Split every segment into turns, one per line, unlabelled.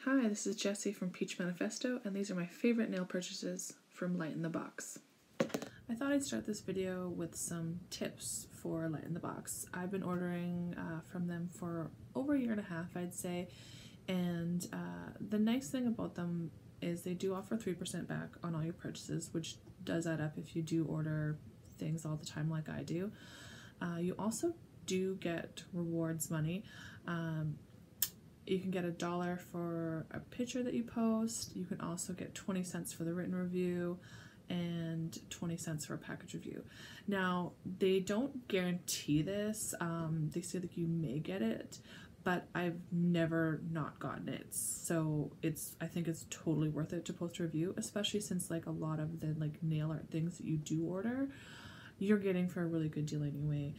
Hi, this is Jessie from Peach Manifesto, and these are my favorite nail purchases from Light in the Box. I thought I'd start this video with some tips for Light in the Box. I've been ordering from them for over a year and a half, I'd say, and the nice thing about them is they do offer 3% back on all your purchases, which does add up if you do order things all the time like I do. You also do get rewards money. You can get $1 for a picture that you post. You can also get 20 cents for the written review and 20 cents for a package review. Now, they don't guarantee this. They say that you may get it, but I've never not gotten it. So I think it's totally worth it to post a review, especially since like a lot of the like nail art things that you do order, you're getting for a really good deal anyway.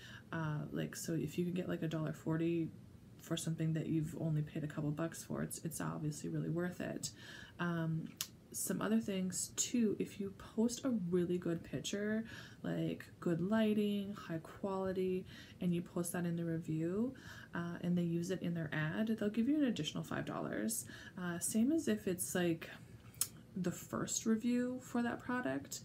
So if you can get like $1.40 for something that you've only paid a couple bucks for, it's obviously really worth it. Some other things too, if you post a really good picture, like good lighting, high quality, and you post that in the review, and they use it in their ad, they'll give you an additional $5. Same as if it's like the first review for that product,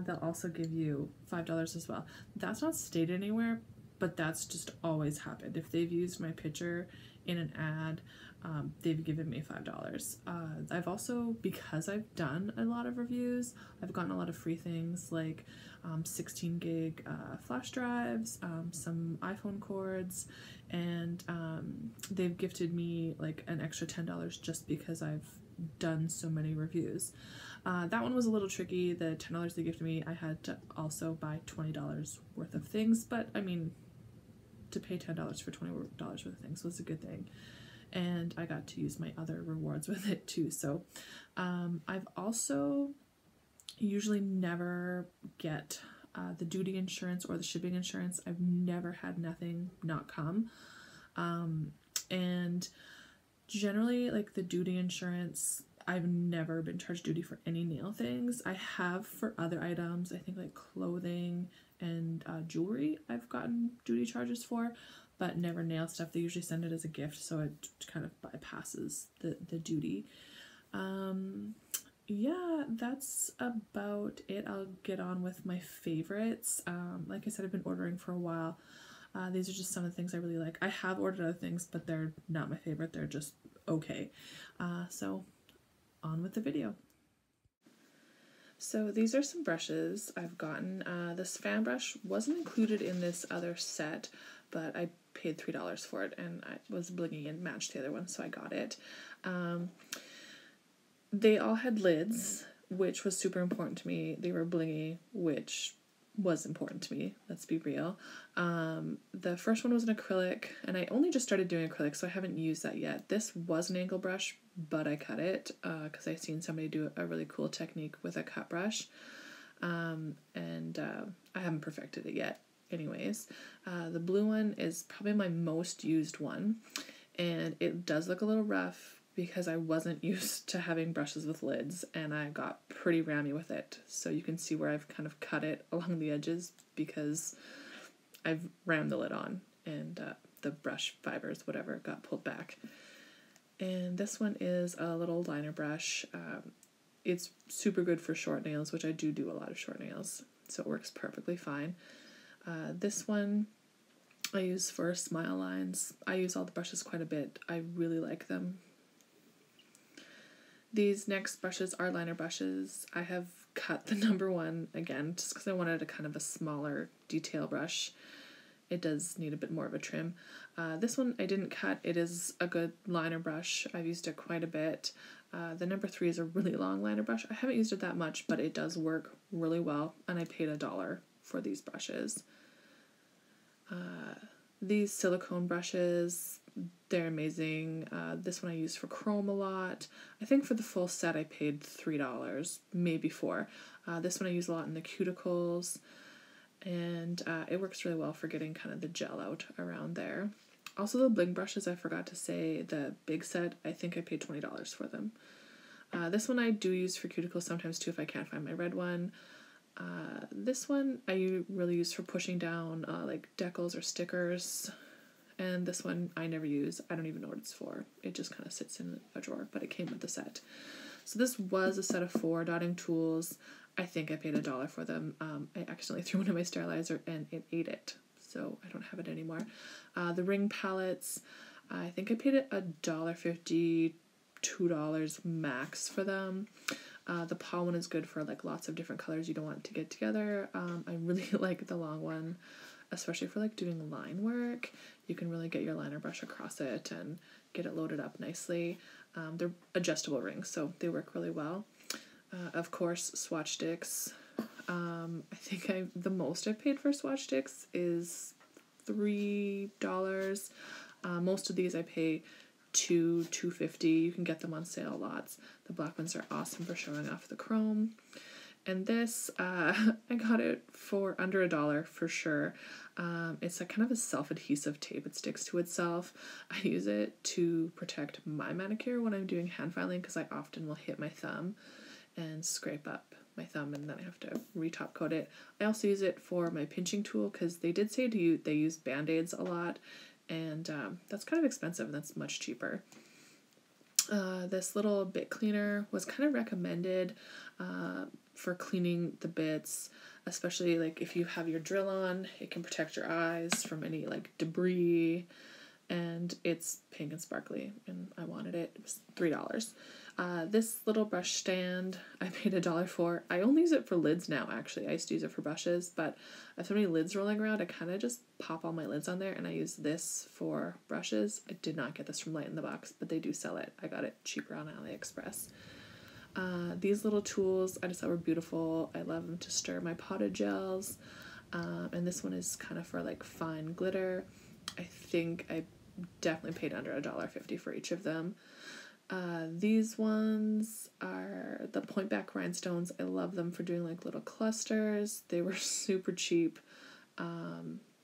they'll also give you $5 as well. That's not stated anywhere, but that's just always happened. If they've used my picture in an ad, they've given me $5. I've also, because I've done a lot of reviews, I've gotten a lot of free things like 16 gig flash drives, some iPhone cords, and they've gifted me like an extra $10 just because I've done so many reviews. That one was a little tricky. The $10 they gifted me, I had to also buy $20 worth of things, but I mean, to pay $10 for $20 worth of things was a good thing, and I got to use my other rewards with it too. So I've also usually never get the duty insurance or the shipping insurance. I've never had nothing not come, and generally like the duty insurance, I've never been charged duty for any nail things. I have for other items, I think like clothing and jewelry I've gotten duty charges for, but never nail stuff. They usually send it as a gift, so it kind of bypasses the duty. Yeah, that's about it. I'll get on with my favorites. Like I said, I've been ordering for a while. These are just some of the things I really like. I have ordered other things, but they're not my favorite. They're just okay. So on with the video. So these are some brushes I've gotten. This fan brush wasn't included in this other set, but I paid $3 for it, and I was blingy and matched the other one, so I got it. They all had lids, which was super important to me. They were blingy, which was important to me, let's be real. The first one was an acrylic, and I only just started doing acrylic, so I haven't used that yet. This was an angle brush, but I cut it because I seen somebody do a really cool technique with a cut brush, and I haven't perfected it yet anyways. The blue one is probably my most used one, and it does look a little rough because I wasn't used to having brushes with lids, and I got pretty rammy with it. So you can see where I've kind of cut it along the edges because I've rammed the lid on, and the brush fibers, whatever, got pulled back. And this one is a little liner brush. It's super good for short nails, which I do a lot of short nails, so it works perfectly fine. This one I use for smile lines. I use all the brushes quite a bit. I really like them. These next brushes are liner brushes. I have cut the number one again just because I wanted a kind of a smaller detail brush. It does need a bit more of a trim. This one I didn't cut. It is a good liner brush. I've used it quite a bit. The number 3 is a really long liner brush. I haven't used it that much, but it does work really well, and I paid $1 for these brushes. These silicone brushes, they're amazing. This one I use for chrome a lot. I think for the full set I paid $3, maybe $4. This one I use a lot in the cuticles, and it works really well for getting kind of the gel out around there. Also the bling brushes, I forgot to say, the big set, I think I paid $20 for them. This one I do use for cuticles sometimes too if I can't find my red one. This one I really use for pushing down like decals or stickers. and this one I never use. I don't even know what it's for. It just kind of sits in a drawer, but it came with the set. So this was a set of 4 dotting tools. I think I paid $1 for them. I accidentally threw one in my sterilizer and it ate it, so I don't have it anymore. The ring palettes, I think I paid $1.50, $2 max for them. The paw one is good for like lots of different colors you don't want to get together. I really like the long one, especially for like doing line work. You can really get your liner brush across it and get it loaded up nicely. They're adjustable rings, so they work really well. Of course, swatch sticks. I think the most I've paid for swatch sticks is $3. Most of these I pay $2.50. You can get them on sale lots. The black ones are awesome for showing off the chrome. And this, I got it for under $1 for sure. It's a kind of a self-adhesive tape. It sticks to itself. I use it to protect my manicure when I'm doing hand filing because I often will hit my thumb and scrape up my thumb, and then I have to re-top coat it. I also use it for my pinching tool because they did say they use Band-Aids a lot, and that's kind of expensive and that's much cheaper. This little bit cleaner was kind of recommended for cleaning the bits, especially like if you have your drill on. It can protect your eyes from any like debris, and it's pink and sparkly, and I wanted it. It was $3. This little brush stand I paid $1 for. I only use it for lids now, actually. I used to use it for brushes, but I have so many lids rolling around, I kind of just pop all my lids on there, and I use this for brushes. I did not get this from Light in the Box, but they do sell it. I got it cheaper on AliExpress. These little tools I just thought were beautiful. I love them to stir my potted gels. And this one is kind of for like fine glitter. I think I definitely paid under $1.50 for each of them. These ones are the point back rhinestones. I love them for doing like little clusters. They were super cheap.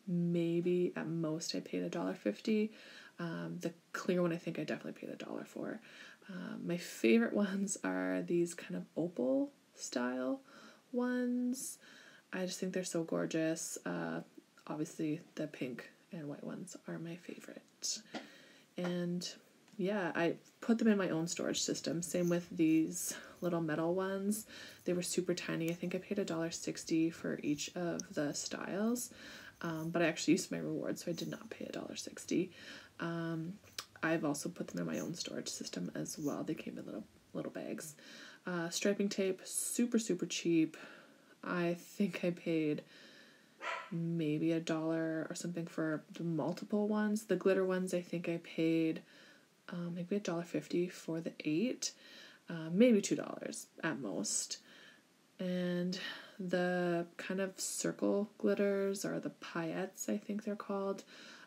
Maybe at most I paid $1.50. The clear one I think I definitely paid $1 for. My favorite ones are these kind of opal style ones. I just think they're so gorgeous. Obviously the pink and white ones are my favorite. And yeah, I put them in my own storage system. Same with these little metal ones. They were super tiny. I think I paid $1.60 for each of the styles. But I actually used my rewards, so I did not pay $1.60. I've also put them in my own storage system as well. They came in little bags. Striping tape, super cheap. I think I paid maybe $1 or something for the multiple ones. The glitter ones, I think I paid maybe $1.50 for the 8, maybe $2 at most. And the kind of circle glitters, or the paillettes, I think they're called.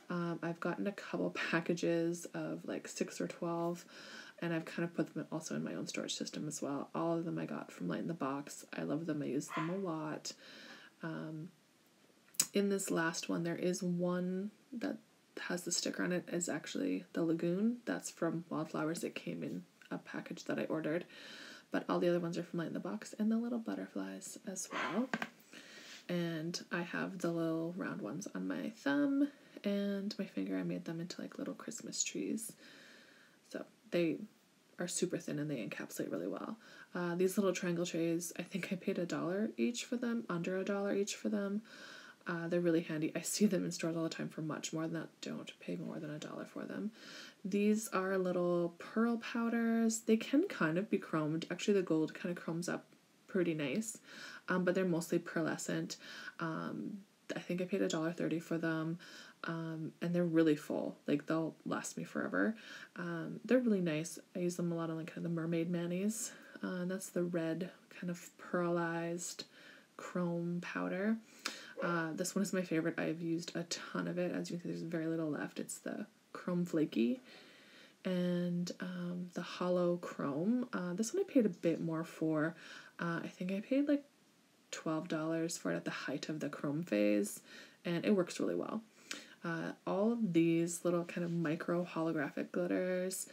I've gotten a couple packages of like 6 or 12, and I've kind of put them also in my own storage system as well. All of them I got from Light in the Box. I love them. I use them a lot. In this last one, there is one that has the sticker on it, is actually the Lagoon. That's from Wildflowers. It came in a package that I ordered. But all the other ones are from Light in the Box, and the little butterflies as well. And I have the little round ones on my thumb and my finger. I made them into like little Christmas trees. So they are super thin and they encapsulate really well. These little triangle trays, I think I paid $1 each for them, under $1 each for them. They're really handy. I see them in stores all the time for much more than that. Don't pay more than $1 for them. These are little pearl powders. They can kind of be chromed. Actually, the gold kind of chromes up pretty nice, but they're mostly pearlescent. I think I paid $1.30 for them, and they're really full. Like, they'll last me forever. They're really nice. I use them a lot on like kind of the mermaid manis. And that's the red kind of pearlized chrome powder. This one is my favorite. I've used a ton of it. As you can see, there's very little left. It's the Chrome Flaky and the Hollow Chrome. This one I paid a bit more for. I think I paid like $12 for it at the height of the chrome phase, and it works really well. All of these little kind of micro holographic glitters,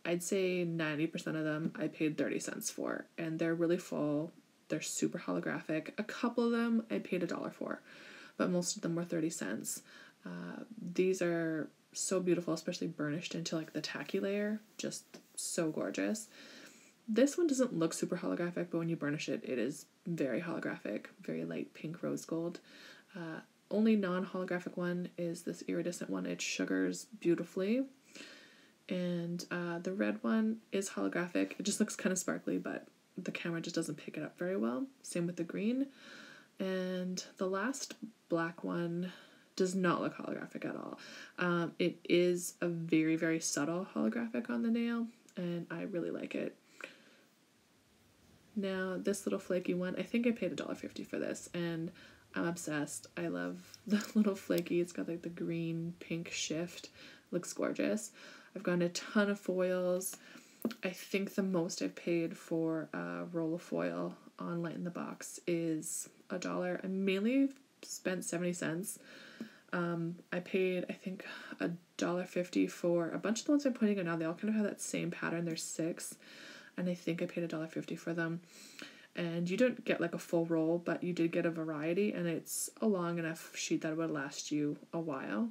I'd say 90% of them I paid 30 cents for, and they're really full. They're super holographic. A couple of them I paid $1 for, but most of them were 30 cents. These are so beautiful, especially burnished into like the tacky layer, just so gorgeous. This one doesn't look super holographic, but when you burnish it, it is very holographic, very light pink rose gold. Only non-holographic one is this iridescent one. It sugars beautifully. And the red one is holographic. It just looks kind of sparkly, but the camera just doesn't pick it up very well. Same with the green. And the last black one does not look holographic at all. It is a very, very subtle holographic on the nail, and I really like it. Now, this little flaky one, I think I paid $1.50 for this, and I'm obsessed. I love the little flaky. It's got like the green pink shift. Looks gorgeous. I've gotten a ton of foils. I think the most I've paid for a roll of foil on Light in the Box is $1. I mainly spent 70 cents. I paid, I think, $1.50 for a bunch of the ones I'm pointing out now. They all kind of have that same pattern. There's 6. And I think I paid $1.50 for them. And you don't get like a full roll, but you did get a variety, and it's a long enough sheet that it would last you a while.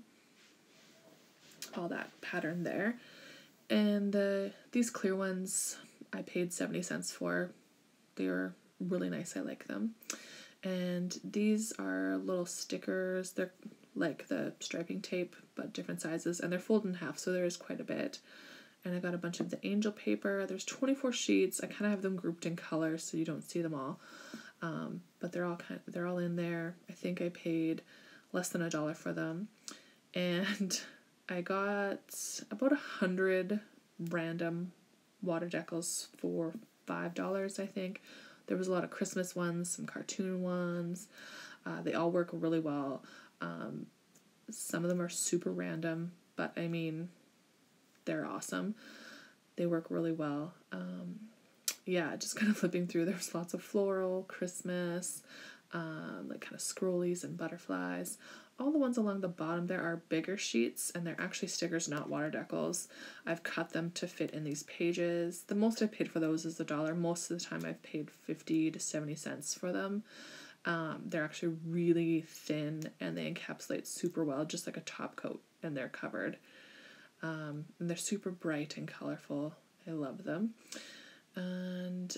All that pattern there. And these clear ones I paid 70 cents for. They are really nice. I like them. And these are little stickers. They're like the striping tape, but different sizes, and they're folded in half, so there is quite a bit. And I got a bunch of the angel paper. There's 24 sheets. I kind of have them grouped in colors so you don't see them all. But they're all in there. I think I paid less than $1 for them. And I got about 100 random water decals for $5, I think. There was a lot of Christmas ones, some cartoon ones. They all work really well. Some of them are super random, but I mean, they're awesome. They work really well. Yeah, just kind of flipping through, there's lots of floral, Christmas, like kind of scrollies and butterflies. All the ones along the bottom there are bigger sheets, and they're actually stickers, not water decals. I've cut them to fit in these pages. The most I paid for those is $1. Most of the time I've paid 50 to 70 cents for them. They're actually really thin, and they encapsulate super well, just like a top coat, and they're covered. And they're super bright and colorful. I love them. And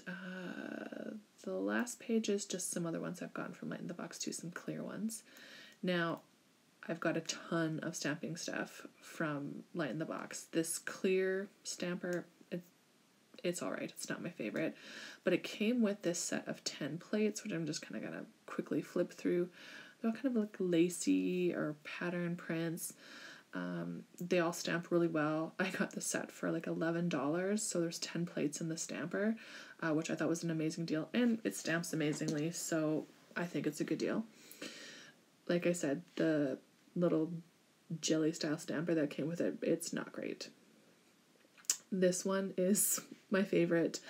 the last page is just some other ones I've gotten from Light in the Box too, some clear ones. Now, I've got a ton of stamping stuff from Light in the Box. This clear stamper, it's alright. It's not my favorite. But it came with this set of 10 plates, which I'm just kind of going to quickly flip through. They're all kind of like lacy or pattern prints. They all stamp really well. I got the set for like $11, so there's 10 plates in the stamper, which I thought was an amazing deal. And it stamps amazingly, so I think it's a good deal. Like I said, the little jelly style stamper that came with it, it's not great. This one is my favorite.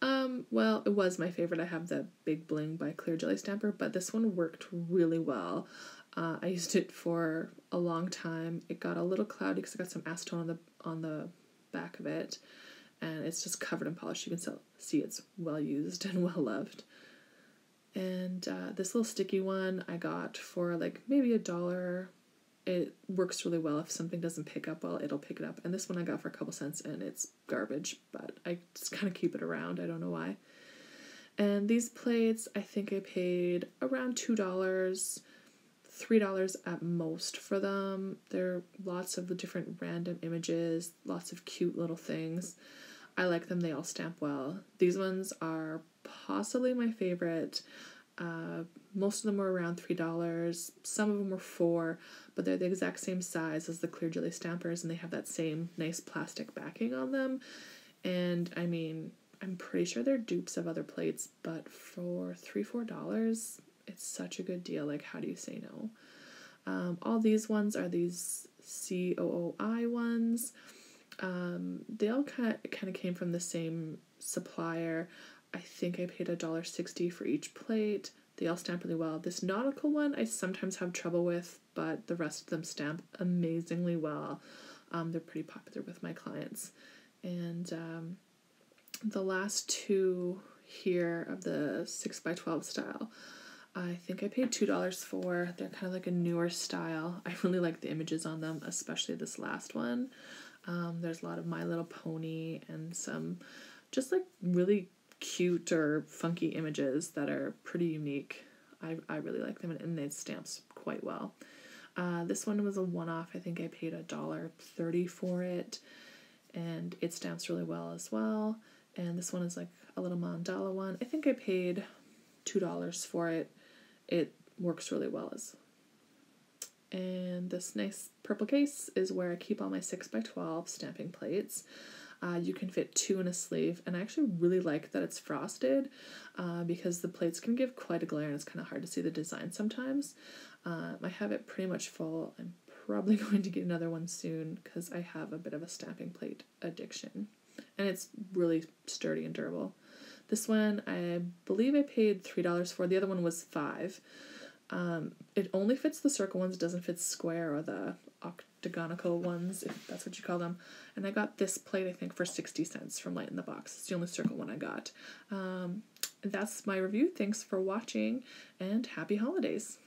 Well, it was my favorite. I have the Big Bling by Clear Jelly Stamper, but this one worked really well. I used it for a long time. It got a little cloudy because I got some acetone on the back of it, and it's just covered in polish. You can see it's well used and well loved. And this little sticky one I got for like maybe $1. It works really well. If something doesn't pick up well, it'll pick it up. And this one I got for a couple cents, and it's garbage, but I just kind of keep it around. I don't know why. And these plates, I think I paid around $2, $3 at most for them. There are lots of different random images, lots of cute little things. I like them. They all stamp well. These ones are possibly my favorite. Most of them were around $3. Some of them were $4, but they're the exact same size as the Clear Jelly Stampers, and they have that same nice plastic backing on them. And I mean, I'm pretty sure they're dupes of other plates, but for $3-4, it's such a good deal. Like, how do you say no? All these ones are these COOI ones. They all kind of came from the same supplier. I think I paid $1.60 for each plate. They all stamp really well. This nautical one I sometimes have trouble with, but the rest of them stamp amazingly well. They're pretty popular with my clients. And the last two here of the 6x12 style, I think I paid $2 for. They're kind of like a newer style. I really like the images on them, especially this last one. There's a lot of My Little Pony and some just like really cute or funky images that are pretty unique. I really like them, and it stamps quite well. This one was a one-off. I think I paid $1.30 for it, and it stamps really well as well. And this one is like a little mandala one. I think I paid $2 for it. It works really well and this nice purple case is where I keep all my 6x12 stamping plates. You can fit 2 in a sleeve, and I actually really like that it's frosted because the plates can give quite a glare and it's kind of hard to see the design sometimes. I have it pretty much full. I'm probably going to get another one soon because I have a bit of a stamping plate addiction, and it's really sturdy and durable. This one, I believe I paid $3 for. The other one was $5. It only fits the circle ones, doesn't fit square or the octagonical ones, if that's what you call them. And I got this plate, I think, for 60 cents from Light in the Box. It's the only circle one I got. That's my review. Thanks for watching, and happy holidays.